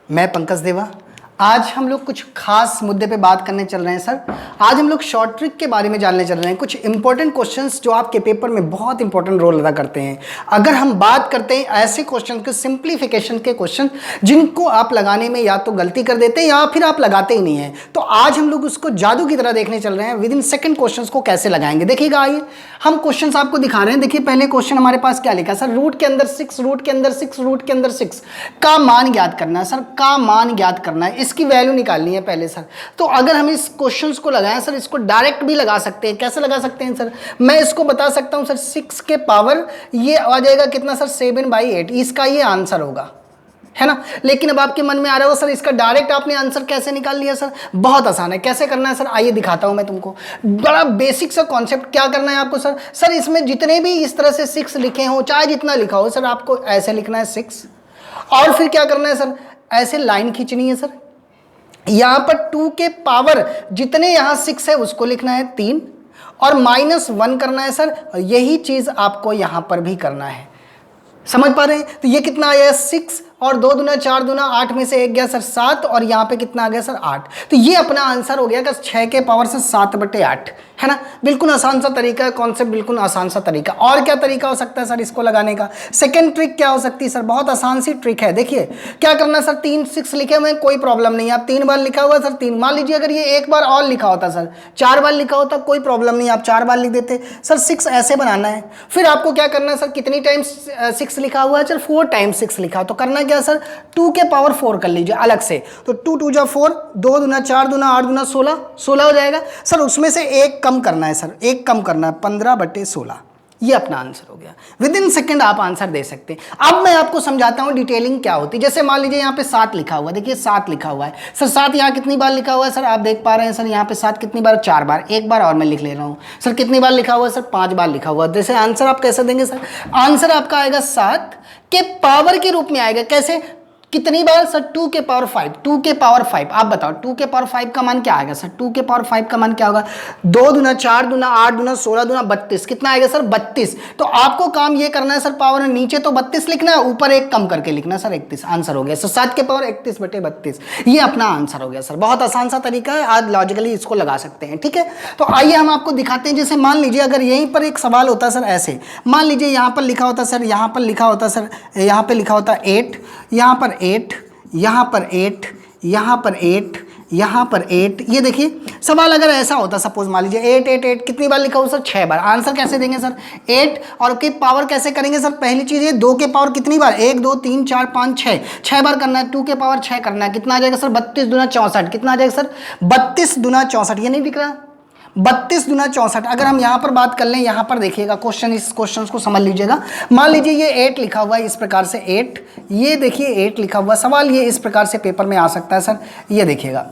मैं पंकज देवा। आज हम लोग कुछ खास मुद्दे पे बात करने चल रहे हैं सर। आज हम लोग शॉर्ट ट्रिक के बारे में जानने चल रहे हैं, कुछ इंपॉर्टेंट क्वेश्चंस जो आपके पेपर में बहुत इंपॉर्टेंट रोल अदा करते हैं। अगर हम बात करते हैं ऐसे क्वेश्चन के, सिंप्लीफिकेशन के क्वेश्चन जिनको आप लगाने में या तो गलती कर देते हैं या फिर आप लगाते ही नहीं है, तो आज हम लोग उसको जादू की तरह देखने चल रहे हैं। विद इन सेकंड क्वेश्चन को कैसे लगाएंगे देखिएगा। आइए हम क्वेश्चन आपको दिखा रहे हैं। देखिए पहले क्वेश्चन हमारे पास क्या लिखा सर, रूट के अंदर 6, रूट के अंदर 6, रूट के अंदर 6 का मान ज्ञात करना है सर। का मान ज्ञात करना है, इसकी वैल्यू निकालनी है पहले सर। तो अगर हम इस क्वेश्चंस को लगाएं सर, इसको डायरेक्ट भी लगा सकते हैं। कैसे लगा सकते हैं सर, मैं इसको बता सकता हूं सर, 6 के पावर ये आ जाएगा कितना सर, 7/8। इसका ये आंसर होगा, है ना। लेकिन अब आपके मन में आ रहा हो सर इसका डायरेक्ट आपने आंसर कैसे निकाल लिया सर। बहुत आसान है। कैसे करना है सर, आइए दिखाता हूं मैं तुमको। बड़ा बेसिक सा कॉन्सेप्ट। क्या करना है आपको सर, सर इसमें जितने भी इस तरह से 6 लिखे हो, चाहे जितना लिखा हो सर, आपको ऐसे लिखना है 6, और फिर क्या करना है सर, ऐसे लाइन खींचनी है सर। यहां पर 2 के पावर जितने यहां 6 है उसको लिखना है 3, और -1 करना है सर। यही चीज आपको यहां पर भी करना है। समझ पा रहे हैं। तो ये कितना आया 6 और 2 दूना 4 दूना 8 में से 1 गया सर 7, और यहाँ पे कितना आ गया सर 8। तो ये अपना आंसर हो गया कि 6 के पावर से 7/8, है ना। बिल्कुल आसान सा तरीका है, कॉन्सेप्ट बिल्कुल आसान सा तरीका। और क्या तरीका हो सकता है सर इसको लगाने का। सेकंड ट्रिक क्या हो सकती है सर, बहुत आसान सी ट्रिक है। देखिए क्या करना सर, 3 6 लिखे हुए कोई प्रॉब्लम नहीं है। आप 3 बार लिखा हुआ सर 3, मान लीजिए अगर ये 1 बार और लिखा होता सर, 4 बार लिखा होता कोई प्रॉब्लम नहीं, आप 4 बार लिख देते सर। 6 ऐसे बनाना है। फिर आपको क्या करना है सर, कितनी टाइम्स 6 लिखा हुआ है सर, 4 टाइम्स 6 लिखा। तो करना क्या सर, 2 के पावर 4 कर लीजिए अलग से। तो 2 2 जा 4, 2 दूना 4 दूना 8 दूना 16, 16 हो जाएगा सर। उसमें से 1 कम करना है सर, 1 कम करना है, 15/16। ये अपना आंसर हो गया। विद इन सेकंड आप आंसर दे सकते हैं। अब मैं आपको समझाता हूं डिटेलिंग क्या होती है। जैसे मान लीजिए यहाँ पे 7 लिखा हुआ है, देखिए 7 लिखा हुआ है सर। 7 यहाँ कितनी बार लिखा हुआ है सर, आप देख पा रहे हैं सर। यहाँ पे 7 कितनी बार, 4 बार। एक बार और मैं लिख ले रहा हूँ सर, कितनी बार लिखा हुआ है सर, 5 बार लिखा हुआ है। जैसे आंसर आप कैसे देंगे सर, आंसर आपका आएगा 7 के पावर के रूप में आएगा। कैसे, कितनी बार सर, 2 के पावर 5, 2 के पावर 5। आप बताओ 2 के पावर 5 का मान क्या आएगा सर, 2 के पावर 5 का मान क्या होगा, 2 दूना 4 दूना 8 दूना 16 दूना 32, कितना आएगा सर 32। तो आपको काम ये करना है सर, पावर में नीचे तो 32 लिखना है, ऊपर 1 कम करके लिखना है सर 31। आंसर हो गया सर 7 के पावर 31/32। ये अपना आंसर हो गया सर। बहुत आसान सा तरीका है, आज लॉजिकली इसको लगा सकते हैं, ठीक है। तो आइए हम आपको दिखाते हैं। जैसे मान लीजिए अगर यहीं पर एक सवाल होता सर, ऐसे मान लीजिए यहाँ पर लिखा होता सर, यहाँ पर लिखा होता सर, यहाँ पर लिखा होता 8, यहाँ पर 8, यहाँ पर 8, यहाँ पर 8, यहाँ पर 8। ये देखिए सवाल अगर ऐसा होता, सपोज मान लीजिए 8 8 8 कितनी बार लिखा हो सर, 6 बार। आंसर कैसे देंगे सर, 8 और के पावर कैसे करेंगे सर। पहली चीज है 2 के पावर कितनी बार, 1 2 3 4 5 6, 6 बार करना है। 2 के पावर 6 करना है, कितना आ जाएगा सर, 32 दूना 64। कितना आ जाएगा सर, 32 दूना 64। ये नहीं दिख रहा, 32 दूना 64। अगर हम यहाँ पर बात कर लें, यहाँ पर देखिएगा क्वेश्चन, इस क्वेश्चन को समझ लीजिएगा। मान लीजिए ये 8 लिखा हुआ है इस प्रकार से, 8, ये देखिए 8 लिखा हुआ सवाल, ये इस प्रकार से पेपर में आ सकता है सर। ये देखिएगा,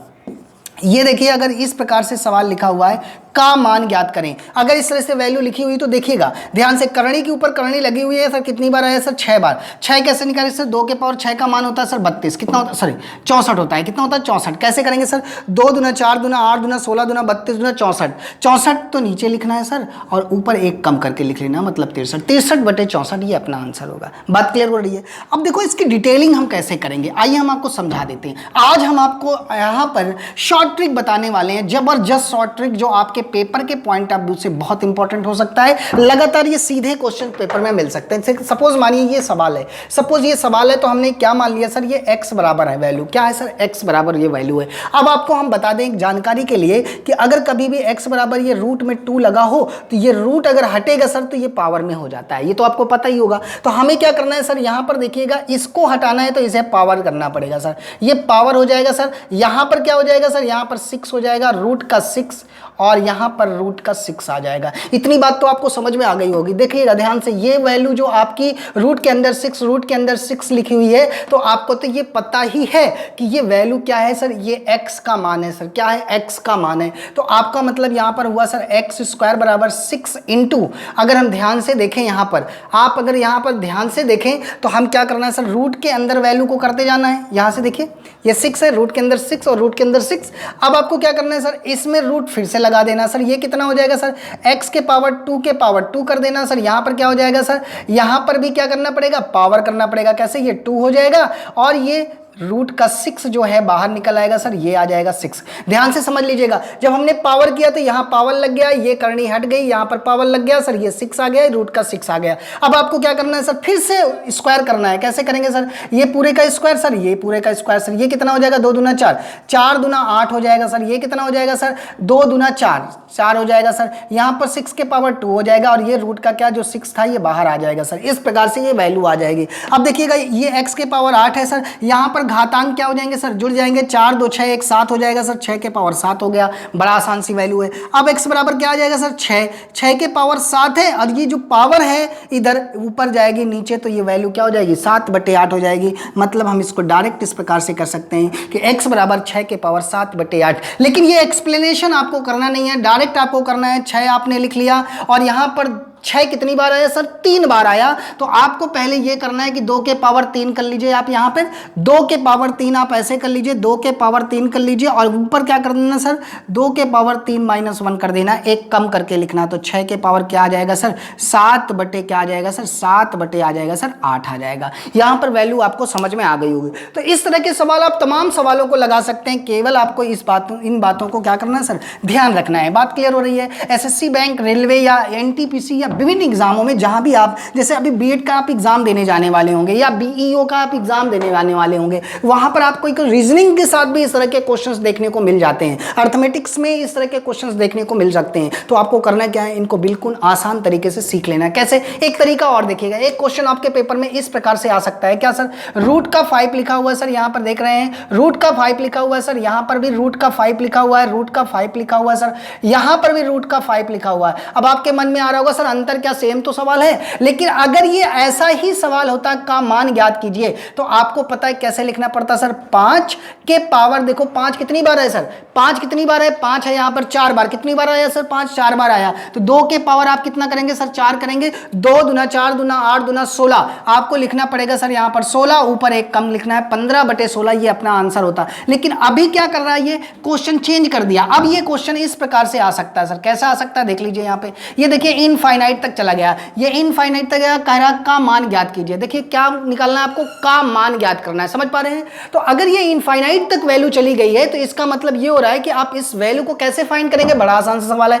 ये देखिए अगर इस प्रकार से सवाल लिखा हुआ है, का मान ज्ञात करें। अगर इस तरह से वैल्यू लिखी हुई तो देखिएगा ध्यान से, करणी के ऊपर करणी लगी हुई है सर। कितनी बार आया सर, 6 बार। 6 कैसे निकालें सर, 2 के पावर 6 का मान होता है सर 32, कितना होता है, सॉरी 64 होता है। कितना होता है 64। कैसे करेंगे सर, 2 दूना 4 दूना 8 दूना 16 दूना 32 दूना 64। 64 तो नीचे लिखना है सर, और ऊपर 1 कम करके लिख लेना, मतलब 63। 63/64 ये अपना आंसर होगा। बात क्लियर हो रही है। अब देखो इसकी डिटेलिंग हम कैसे करेंगे, आइए हम आपको समझा देते हैं। आज हम आपको यहाँ पर शॉर्ट ट्रिक बताने वाले हैं, जबरदस्त शॉर्ट ट्रिक, जो आपके पेपर के पॉइंट ऑफ व्यू से बहुत इंपॉर्टेंट हो सकता है। लगातार ये सीधे क्वेश्चन पेपर में मिल सकते हैं। सपोज मानिए ये सवाल है, सपोज ये सवाल है, तो हमने क्या मान लिया सर, ये x बराबर है वैल्यू, क्या है सर, x बराबर ये वैल्यू है। अब आपको हम बता दें एक जानकारी के लिए कि अगर कभी भी x बराबर ये रूट में 2 लगा हो, तो ये रूट अगर हटेगा सर तो ये पावर में हो जाता है। ये तो आपको पता ही होगा। तो हमें क्या करना है सर, यहाँ पर देखिएगा, इसको हटाना है तो इसे पावर करना पड़ेगा सर। ये पावर हो जाएगा सर। यहाँ पर क्या हो जाएगा सर, यहाँ पर 6 हो जाएगा, रूट का 6, और यहाँ पर रूट का 6 आ जाएगा। इतनी बात तो आपको समझ में आ गई होगी। देखिएगा ध्यान से, ये वैल्यू जो आपकी रूट के अंदर 6, रूट के अंदर 6 लिखी हुई है, तो आपको तो ये पता ही है कि ये वैल्यू क्या है सर, ये x का मान है सर। क्या है, x का मान है। तो आपका मतलब यहाँ पर हुआ सर x² बराबर 6 इंटू, अगर हम ध्यान से देखें यहाँ पर, आप अगर यहाँ पर ध्यान से देखें तो हम क्या करना है सर, रूट के अंदर वैल्यू को करते जाना है। यहाँ से देखिए ये 6 है, रूट के अंदर 6 और रूट के अंदर 6। अब आपको क्या करना है सर, इसमें रूट फिर से लगा देना सर। ये कितना हो जाएगा सर, x के पावर 2 के पावर 2 कर देना सर। यहाँ पर क्या हो जाएगा सर, यहाँ पर भी क्या करना पड़ेगा, पावर करना पड़ेगा। कैसे, ये 2 हो जाएगा, और ये रूट का 6 जो है बाहर निकल आएगा सर, ये आ जाएगा 6। ध्यान से समझ लीजिएगा, जब हमने पावर किया तो यहाँ पावर लग गया, ये करनी हट गई, यहाँ पर पावर लग गया सर, ये 6 आ गया, रूट का 6 आ गया। अब आपको क्या करना है सर, फिर से स्क्वायर करना है। कैसे करेंगे सर, ये पूरे का स्क्वायर सर, ये पूरे का स्क्वायर सर, ये कितना हो जाएगा 2 दूना 4, 4 दूना 8 हो जाएगा सर, ये कितना हो जाएगा सर 2 दूना 4, 4 हो जाएगा सर, यहाँ पर 6 के पावर 2 हो जाएगा, और ये रूट का क्या जो 6 था ये बाहर आ जाएगा सर। इस प्रकार से ये वैल्यू आ जाएगी। अब देखिएगा ये x के पावर 8 है सर, यहाँ पर घातांक क्या हो जाएंगे सर, जुड़ जाएंगे, 4 2 6 1 7 हो जाएगा सर, 6 के पावर 7 हो गया, बड़ा आसान सी वैल्यू है। अब x बराबर क्या आ जाएगा सर 6, 6 के पावर 7 है, और ये जो पावर है इधर ऊपर जाएगी नीचे, तो ये वैल्यू क्या हो जाएगी 7/8 हो जाएगी। मतलब हम इसको डायरेक्ट इस प्रकार से कर सकते हैं कि x बराबर 6 के पावर 7/8। लेकिन ये एक्सप्लेनेशन आपको करना नहीं है, डायरेक्ट आपको करना है। 6 आपने लिख लिया, और यहाँ पर 6 कितनी बार आया सर, 3 बार आया। तो आपको पहले ये करना है कि 2 के पावर 3 कर लीजिए आप, यहाँ पर 2 के पावर 3 आप ऐसे कर लीजिए, 2 के पावर 3 कर लीजिए, और ऊपर क्या कर देना सर 2 के पावर 3 - 1 कर देना, एक कम करके लिखना। तो 6 के पावर क्या आ जाएगा सर 7 बटे क्या आ जाएगा सर 7 बटे आ जाएगा सर 8 आ जाएगा। यहाँ पर वैल्यू आपको समझ में आ गई होगी। तो इस तरह के सवाल आप तमाम सवालों को लगा सकते हैं, केवल आपको इन बातों को क्या करना है सर, ध्यान रखना है। बात क्लियर हो रही है। एसएससी बैंक, रेलवे या एनटीपीसी या विभिन्न एग्जामों में जहां भी आप, जैसे अभी बीएड का आप एग्जाम देने जाने वाले होंगे या बीईओ का आप एग्जाम देने जाने वाले होंगे, वहां पर आपको एक रीजनिंग के साथ भी इस तरह के क्वेश्चंस देखने को मिल जाते हैं। अर्थमेटिक्स में इस तरह के क्वेश्चंस देखने को मिल सकते हैं। तो आपको करना क्या है, इनको बिल्कुल आसान तरीके से सीख लेना है। कैसे, एक तरीका और देखिएगा, एक क्वेश्चन आपके पेपर में इस प्रकार से आ सकता है। क्या सर, रूट का 5 लिखा हुआ है सर, यहां पर देख रहे हैं रूट का 5 लिखा हुआ है सर, यहां पर भी रूट का 5 लिखा हुआ है, रूट का 5 लिखा हुआ है सर, यहां पर भी रूट का 5 लिखा हुआ है। अब आपके मन में आ रहा होगा सर अंतर क्या, सेम तो सवाल है। लेकिन अगर ये ऐसा ही सवाल होता का मान ज्ञात कीजिए, तो आपको पता है कैसे लिखना पड़ता सर, 5 के पावर, देखो 5 कितनी बार है सर, 5 कितनी बार है, 5 है यहां पर 4 बार, कितनी बार आया सर 5 4 बार आया। तो 2 के पावर आप कितना करेंगे सर 4 करेंगे, 2 दूना 4 दूना 8 दूना 16, आपको लिखना पड़ेगा सर यहां पर 16, ऊपर एक कम लिखना है, 15/16 ये अपना आंसर होता। लेकिन अभी क्या कर रहा है, ये क्वेश्चन चेंज कर दिया। अब ये क्वेश्चन इस प्रकार से आ सकता है सर, कैसा आ सकता है देख लीजिए, यहाँ पे ये देखिए इनफाइनाइट तक चला गया, ये इनफाइनाइट तक गया, कह रहा का मान ज्ञात कीजिए। देखिए क्या निकालना है आपको, का मान ज्ञात करना है, समझ पा रहे हैं। तो अगर ये इनफाइनाइट तक वैल्यू चली गई है, तो इसका मतलब ये हो रहा है कि आप इस वैल्यू को कैसे फाइंड करेंगे, बड़ा आसान सा सवाल है।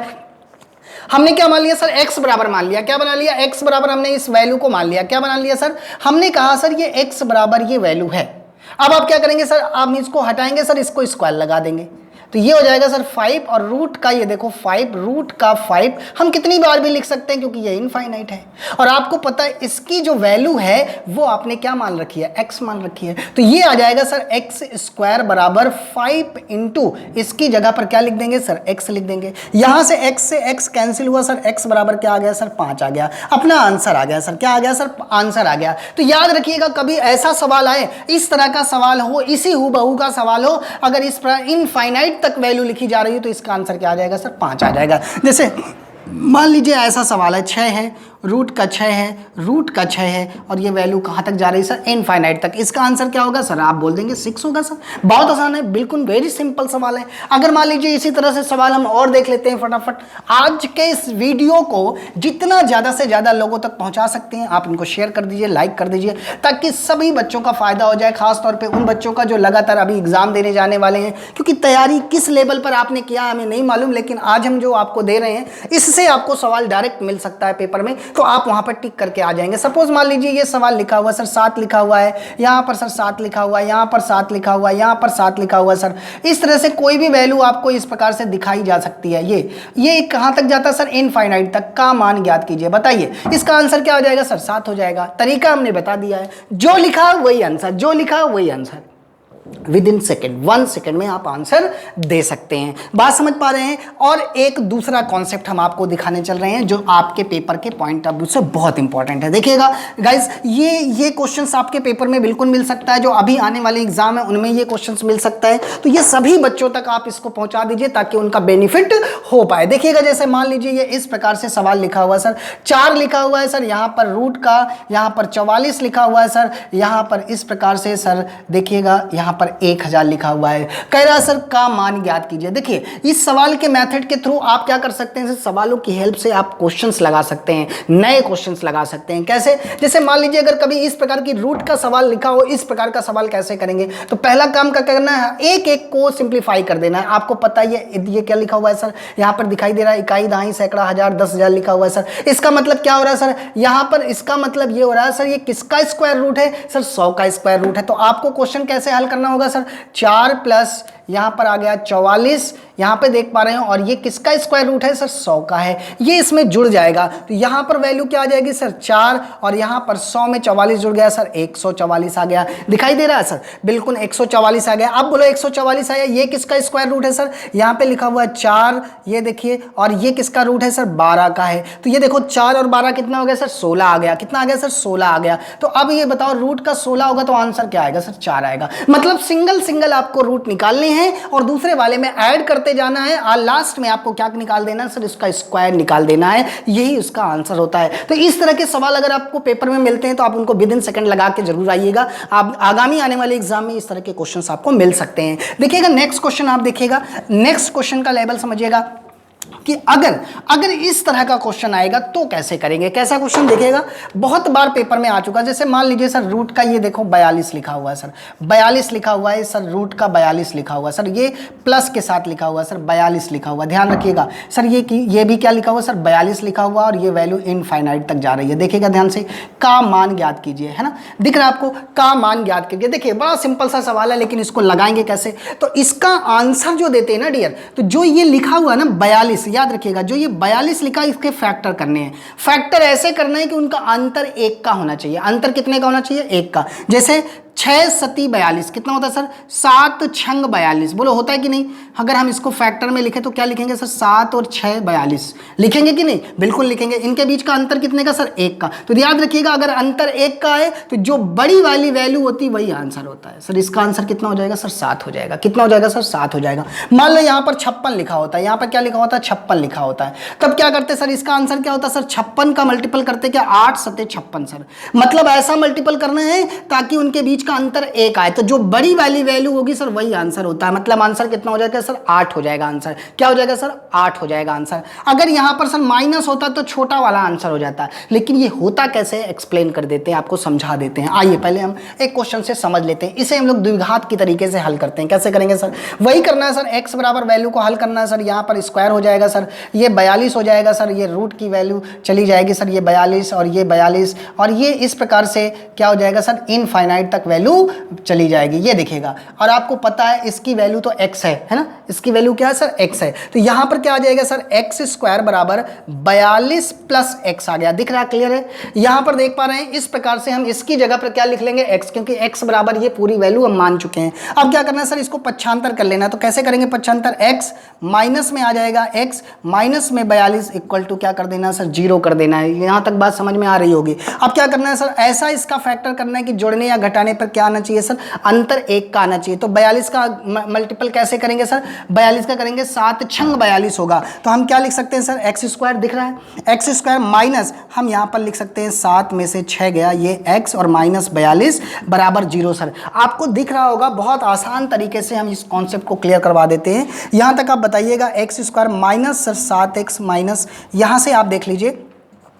हमने क्या मान लिया सर, x बराबर मान लिया, क्या बना लिया, x बराबर हमने इस वैल्यू को मान लिया, क्या बना लिया सर, हमने कहा सर ये x बराबर ये वैल्यू है। अब आप क्या करेंगे सर, आप इसको हटाएंगे सर, इसको स्क्वायर लगा देंगे, तो ये हो जाएगा सर 5, और रूट का ये देखो 5, रूट का 5 हम कितनी बार भी लिख सकते हैं क्योंकि ये इनफाइनाइट है। और आपको पता है इसकी जो वैल्यू है वो आपने क्या मान रखी है, x मान रखी है। तो ये आ जाएगा सर x स्क्वायर बराबर 5 इंटू, इसकी जगह पर क्या लिख देंगे सर, x लिख देंगे। यहां से x से x कैंसिल हुआ सर, x बराबर क्या आ गया सर 5 आ गया, अपना आंसर आ गया सर, क्या आ गया सर, आंसर आ गया। तो याद रखिएगा कभी ऐसा सवाल आए, इस तरह का सवाल हो, इसी हूबहू का सवाल हो, अगर इस इनफाइनाइट तक वैल्यू लिखी जा रही है तो इसका आंसर क्या आ जाएगा सर 5 आ जाएगा। जैसे मान लीजिए ऐसा सवाल है, 6 है, रूट का 6 है, रूट का 6 है, और ये वैल्यू कहाँ तक जा रही है सर, इनफाइनाइट तक। इसका आंसर क्या होगा सर, आप बोल देंगे 6 होगा सर। बहुत आसान है, बिल्कुल वेरी सिंपल सवाल है। अगर मान लीजिए इसी तरह से सवाल हम और देख लेते हैं फटाफट। आज के इस वीडियो को जितना ज़्यादा से ज़्यादा लोगों तक पहुँचा सकते हैं आप इनको शेयर कर दीजिए, लाइक कर दीजिए, ताकि सभी बच्चों का फ़ायदा हो जाए, खासतौर पर उन बच्चों का जो लगातार अभी एग्ज़ाम देने जाने वाले हैं। क्योंकि तैयारी किस लेवल पर आपने किया हमें नहीं मालूम, लेकिन आज हम जो आपको दे रहे हैं इससे आपको सवाल डायरेक्ट मिल सकता है पेपर में, तो आप वहाँ पर करके आ जाएंगे। सपोज मान लीजिए ये सवाल लिखा हुआ सर 7 लिखा हुआ है, यहां पर सर 7 लिखा हुआ है, यहां पर 7 लिखा हुआ है, यहां पर 7 लिखा हुआ है सर। इस तरह से कोई भी वैल्यू आपको इस प्रकार से दिखाई जा सकती है। ये कहां तक जाता है सर, इनफाइनाइट तक। का मान ज्ञात कीजिए, बताइए इसका आंसर क्या हो जाएगा सर, 7 हो जाएगा। तरीका हमने बता दिया है, जो लिखा वही आंसर, जो लिखा वही answer. With in second, 1 second में आप आंसर दे सकते हैं। बात समझ पा रहे हैं। और एक दूसरा कॉन्सेप्ट हम आपको दिखाने चल रहे हैं जो आपके पेपर के पॉइंट ऑफ व्यू से बहुत इंपॉर्टेंट है। देखिएगा गाइस, ये क्वेश्चंस आपके पेपर में बिल्कुल मिल सकता है, जो अभी आने वाले एग्जाम है उनमें ये क्वेश्चंस मिल सकता है। तो ये सभी बच्चों तक आप इसको पहुंचा दीजिए ताकि उनका बेनिफिट हो पाए। देखिएगा जैसे मान लीजिए ये इस प्रकार से सवाल लिखा हुआ सर, 4 लिखा हुआ है सर, यहाँ पर रूट का, यहाँ पर 44 लिखा हुआ है सर, यहाँ पर इस प्रकार से सर देखिएगा, यहाँ पर 1000 लिखा हुआ है। कह रहा सर का मान ज्ञात कीजिए। देखिए इस सवाल के मेथड के थ्रू आप क्या कर सकते हैं, सवालों की हेल्प से आप क्वेश्चंस लगा सकते हैं, नए क्वेश्चंस लगा सकते हैं। कैसे? जैसे मान लीजिए अगर कभी इस प्रकार की रूट का सवाल लिखा हो, इस प्रकार का सवाल कैसे करेंगे, तो पहला काम क्या करना है, एक एक को सिंप्लीफाई कर देना है। आपको पता है ये क्या लिखा हुआ है सर, यहाँ पर दिखाई दे रहा है इकाई, दहाई, सैकड़ा, हजार, 10,000 लिखा हुआ है सर। इसका मतलब क्या हो रहा है सर, यहाँ पर इसका मतलब ये हो रहा है सर, ये किसका स्क्वायर रूट है सर, 100 का स्क्वायर रूट है। तो आपको क्वेश्चन कैसे हल करना होगा सर, 4 प्लस यहाँ पर आ गया 44, यहाँ पे देख पा रहे हैं, और ये किसका स्क्वायर रूट है सर, 100 का है, ये इसमें जुड़ जाएगा। तो यहाँ पर वैल्यू क्या आ जाएगी सर, 4, और यहाँ पर 100 में 44 जुड़ गया सर, 144 आ गया। दिखाई दे रहा है सर, बिल्कुल 144 आ गया। अब बोलो 144 आया, ये किसका स्क्वायर रूट है सर, यहाँ पे लिखा हुआ है 4, ये देखिए, और ये किसका रूट है सर, 12 का है। तो ये देखो 4 और 12 कितना हो गया सर, 16 आ गया। कितना आ गया सर, 16 आ गया। तो अब ये बताओ रूट का 16 होगा तो आंसर क्या आएगा सर, 4 आएगा। मतलब सिंगल सिंगल आपको रूट निकालने हैं और दूसरे वाले में ऐड करते जाना है, और लास्ट में आपको क्या निकाल देना है सर, इसका स्क्वायर निकाल देना है, यही उसका आंसर होता है। तो इस तरह के सवाल अगर आपको पेपर में मिलते हैं तो आप उनको विदिन सेकंड लगा के जरूर आइएगा। आप आगामी आने वाले एग्जाम में इस तरह के क्वेश्चंस आपको मिल सकते हैं। देखिएगा नेक्स्ट क्वेश्चन, आप देखिएगा नेक्स्ट क्वेश्चन का लेवल समझिएगा कि अगर इस तरह का क्वेश्चन आएगा तो कैसे करेंगे। कैसा क्वेश्चन देखिएगा, बहुत बार पेपर में आ चुका है। जैसे मान लीजिए सर रूट का ये देखो 42 लिखा हुआ है सर, 42 लिखा हुआ है सर, रूट का 42 लिखा हुआ है सर, ये प्लस के साथ लिखा हुआ है सर, 42 लिखा हुआ है। ध्यान रखिएगा सर, ये भी क्या लिखा हुआ है सर, 42 लिखा हुआ, और ये वैल्यू इनफाइनाइट तक जा रही है। देखिएगा ध्यान से, का मान ज्ञात कीजिए, है ना, दिख रहा है आपको, का मान ज्ञात कीजिए। देखिए बड़ा सिंपल सा सवाल है, लेकिन इसको लगाएंगे कैसे, तो इसका आंसर जो देते हैं ना डियर, तो जो ये लिखा हुआ है ना 42, याद रखिएगा जो ये 42 लिखा है इसके फैक्टर करने हैं। फैक्टर ऐसे करना है कि उनका अंतर 1 का होना चाहिए। अंतर कितने का होना चाहिए, 1 का। जैसे 6 सती 42 कितना होता है सर, 7 छंग 42, बोलो होता है कि नहीं। अगर हम इसको फैक्टर में लिखें तो क्या लिखेंगे सर, 7 और 6 42 लिखेंगे कि नहीं, बिल्कुल लिखेंगे। इनके बीच का अंतर कितने का सर, 1 का। तो याद रखिएगा अगर अंतर 1 का है तो जो बड़ी वाली वैल्यू होती है वही आंसर होता है सर। इसका आंसर कितना हो जाएगा सर, 7 हो जाएगा। कितना हो जाएगा सर, 7 हो जाएगा। मान लो यहाँ पर 56 लिखा होता है, यहाँ पर क्या लिखा होता है, 56 लिखा होता है, तब क्या करते सर, इसका आंसर क्या होता है सर, 56 का मल्टीपल करते क्या, 8 सते 56 सर। मतलब ऐसा मल्टीपल करना है ताकि उनके बीच का अंतर 1 आए, तो जो बड़ी वाली वैल्यू होगी सर वही आंसर होता है। मतलब आंसर कितना हो जाएगा सर, 8 हो जाएगा आंसर। क्या हो जाएगा सर, 8 हो जाएगा आंसर। अगर यहाँ पर सर माइनस होता तो छोटा वाला आंसर हो जाता है, लेकिन ये होता कैसे एक्सप्लेन कर देते हैं, आपको समझा देते हैं। आइए पहले हम एक क्वेश्चन से समझ लेते हैं। इसे हम लोग द्विघात की तरीके से हल करते हैं। कैसे करेंगे सर, वही करना है सर, x बराबर वैल्यू को हल करना है सर। यहाँ पर स्क्वायर हो जाएगा सर, ये 42 हो जाएगा सर, ये रूट की वैल्यू चली जाएगी सर, ये 42 और ये 42, और ये इस प्रकार से क्या हो जाएगा सर, इनफाइनाइट तक वैल्यू चली जाएगी। ये देखिएगा, और आपको पता है इसकी वैल्यू तो x है ना, इसकी वैल्यू क्या है सर, x है। तो यहां पर क्या आ जाएगा सर, x स्क्वायर बराबर 42 प्लस x आ गया। दिख रहा है, क्लियर है। यहां पर देख पा रहे हैं, इस प्रकार से हम इसकी जगह पर क्या लिख लेंगे, x, क्योंकि x बराबर ये पूरी वैल्यू हम मान चुके हैं। अब क्या करना है सर, इसको पक्षांतर कर लेना है। तो कैसे करेंगे पक्षांतर, x माइनस में आ जाएगा, x माइनस में 42 इक्वल टू क्या कर देना है सर, 0 कर देना है। यहां तक बात समझ में आ रही होगी। अब क्या करना है सर, ऐसा इसका फैक्टर करना है कि जोड़ने या घटाने पर क्या आना चाहिए सर, अंतर 1 का आना चाहिए। तो 42 का मल्टीपल कैसे करेंगे सर, 42 का करेंगे 7 छंग 42 होगा। तो हम क्या लिख सकते हैं सर, एक्स स्क्वायर दिख रहा है, एक्स स्क्वायर माइनस हम यहाँ पर लिख सकते हैं 7 में से 6 गया, ये x और माइनस 42 बराबर 0 सर। आपको दिख रहा होगा, बहुत आसान तरीके से हम इस कॉन्सेप्ट को क्लियर करवा देते हैं। यहाँ तक आप बताइएगा, x square minus sir 7x minus, यहाँ से आप देख लीजिए,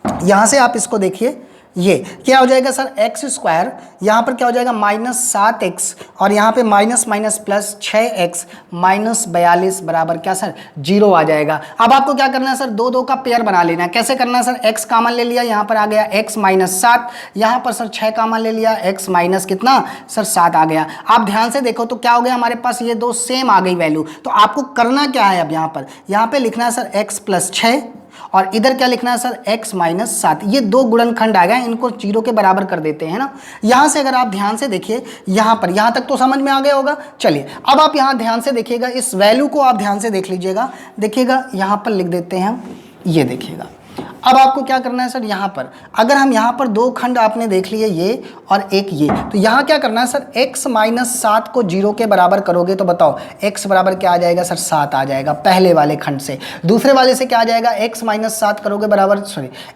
यहाँ से आप इसको देखिए, ये क्या हो जाएगा सर, एक्स स्क्वायर, यहाँ पर क्या हो जाएगा माइनस 7x, और यहाँ पे minus minus plus 6x minus 42 बराबर क्या सर, 0 आ जाएगा। अब आपको क्या करना है सर, 2 का पेयर बना लेना है। कैसे करना है सर, x कॉमन ले लिया, यहाँ पर आ गया x माइनस 7, यहाँ पर सर 6 कॉमन ले लिया, x माइनस कितना सर 7 आ गया। आप ध्यान से देखो तो क्या हो गया, हमारे पास ये 2 सेम आ गई वैल्यू। तो आपको करना क्या है, अब यहाँ पे लिखना है सर x प्लस 6, और इधर क्या लिखना है सर, x माइनस 7। ये 2 गुणनखंड आ गए, इनको 0 के बराबर कर देते हैं ना। यहाँ से अगर आप ध्यान से देखिए, यहाँ पर, यहाँ तक तो समझ में आ गया होगा। चलिए अब आप यहाँ ध्यान से देखिएगा, इस वैल्यू को आप ध्यान से देख लीजिएगा। देखिएगा यहाँ पर लिख देते हैं हम, ये देखिएगा अब आपको क्या करना है सर, यहाँ पर अगर हम यहाँ पर दो खंड आपने देख लिए ये और एक ये, तो यहाँ क्या करना है सर, x माइनस 7 को 0 के बराबर करोगे तो बताओ x बराबर क्या आ जाएगा सर, 7 आ जाएगा पहले वाले खंड से। दूसरे वाले से क्या आ जाएगा, x माइनस 7 करोगे बराबर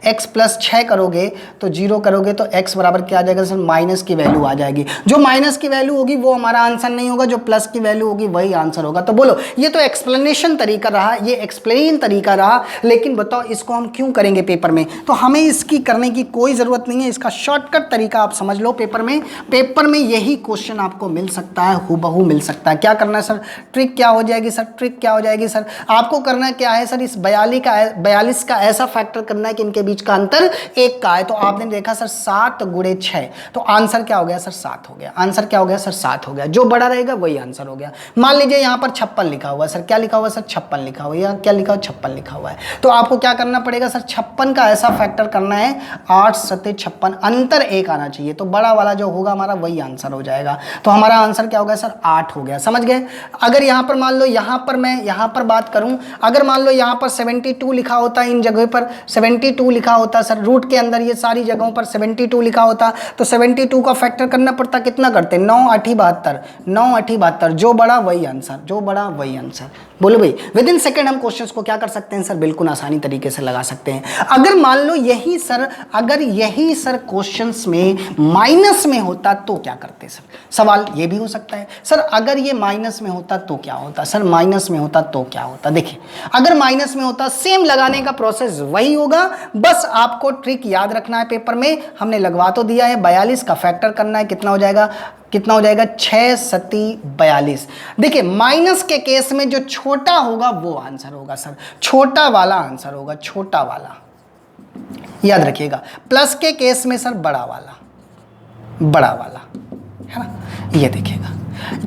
x प्लस 6 करोगे तो 0 करोगे तो x बराबर क्या आ जाएगा सर, माइनस की वैल्यू आ जाएगी। जो माइनस की वैल्यू होगी वो हमारा आंसर नहीं होगा, जो प्लस की वैल्यू होगी वही आंसर होगा। तो बोलो ये तो एक्सप्लेनेशन तरीका रहा, ये एक्सप्लेन तरीका रहा, लेकिन बताओ इसको हम क्यों करेंगे पेपर में? तो हमें इसकी करने की कोई ज़रूरत नहीं है, इसका शॉर्टकट तरीका आप समझ लो। पेपर में यही क्वेश्चन आपको मिल सकता है, हूबहू मिल सकता है। क्या करना है सर, ट्रिक क्या हो जाएगी सर, ट्रिक क्या हो जाएगी सर, आपको करना क्या है सर, इस 42 का ऐसा फैक्टर करना है कि इनके बीच का अंतर 1 का है। तो आपने देखा सर 7 गुणे 6, तो आंसर क्या हो गया सर, 7 हो गया। आंसर क्या हो गया सर, 7 हो गया। जो बड़ा रहेगा वही आंसर हो गया। मान लीजिए यहाँ पर 56 लिखा हुआ है सर, क्या लिखा हुआ है सर, 56 लिखा हुआ है, या क्या लिखा हुआ, 56 लिखा हुआ है। तो आपको क्या करना पड़ेगा सर, 56 का ऐसा फैक्टर करना है, 8 सत्ते 56, अंतर 1 आना चाहिए, तो बड़ा वाला जो होगा हमारा वही आंसर हो जाएगा। तो हमारा आंसर क्या हो गया सर, 8 हो गया। समझ गए? अगर यहाँ पर मान लो, यहाँ पर मैं यहाँ पर बात करूँ, अगर मान लो यहाँ पर 72 लिखा होता, इन जगह पर 72 लिखा होता सर, रूट के अंदर ये सारी जगहों पर 72 लिखा होता, तो 72 का फैक्टर करना पड़ता, कितना करते, 9 8 72, 9 8 72, जो बड़ा वही आंसर, जो बड़ा वही आंसर। बोलो भाई, विद इन सेकेंड हम क्वेश्चंस को क्या कर सकते हैं सर, बिल्कुल आसानी तरीके से लगा सकते हैं। अगर मान लो यही सर, अगर यही सर क्वेश्चंस में माइनस में होता तो क्या करते सर? सवाल ये भी हो सकता है सर, अगर ये माइनस में होता तो क्या होता सर, माइनस में होता तो क्या होता? देखिए अगर माइनस में होता, सेम लगाने का प्रोसेस वही होगा, बस आपको ट्रिक याद रखना है। पेपर में हमने लगवा तो दिया है, 42 का फैक्टर करना है, कितना हो जाएगा, कितना हो जाएगा, 6 सत्ती 42। देखिए माइनस के केस में जो छोटा होगा वो आंसर होगा सर, छोटा वाला आंसर होगा, छोटा वाला याद रखिएगा। प्लस के केस में सर बड़ा वाला, बड़ा वाला, है ना, ये देखिएगा।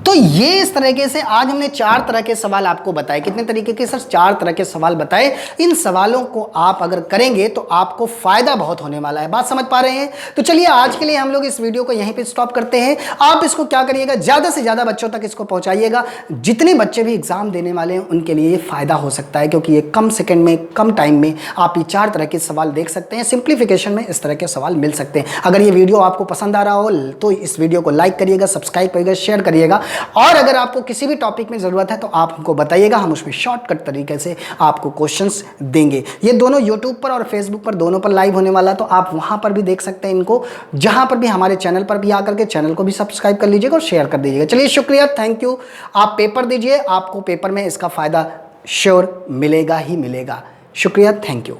तो ये इस तरीके से आज हमने 4 तरह के सवाल आपको बताए। कितने तरीके के सर, 4 तरह के सवाल बताए। इन सवालों को आप अगर करेंगे तो आपको फायदा बहुत होने वाला है। बात समझ पा रहे हैं? तो चलिए आज के लिए हम लोग इस वीडियो को यहीं पे स्टॉप करते हैं। आप इसको क्या करिएगा, ज़्यादा से ज़्यादा बच्चों तक इसको पहुंचाइएगा। जितने बच्चे भी एग्जाम देने वाले हैं उनके लिए ये फायदा हो सकता है, क्योंकि ये कम सेकेंड में, कम टाइम में आप ये 4 तरह के सवाल देख सकते हैं। सिंप्लीफिकेशन में इस तरह के सवाल मिल सकते हैं। अगर ये वीडियो आपको पसंद आ रहा हो तो इस वीडियो को लाइक करिएगा, सब्सक्राइब करिएगा, शेयर करिएगा, और अगर आपको किसी भी टॉपिक में ज़रूरत है तो आप हमको बताइएगा, हम उसमें शॉर्टकट तरीके से आपको क्वेश्चंस देंगे। ये दोनों यूट्यूब पर और फेसबुक पर दोनों पर लाइव होने वाला है, तो आप वहाँ पर भी देख सकते हैं इनको, जहाँ पर भी हमारे चैनल पर भी आकर के चैनल को भी सब्सक्राइब कर लीजिएगा और शेयर कर दीजिएगा। चलिए शुक्रिया, थैंक यू। आप पेपर दीजिए, आपको पेपर में इसका फ़ायदा श्योर मिलेगा ही मिलेगा। शुक्रिया, थैंक यू।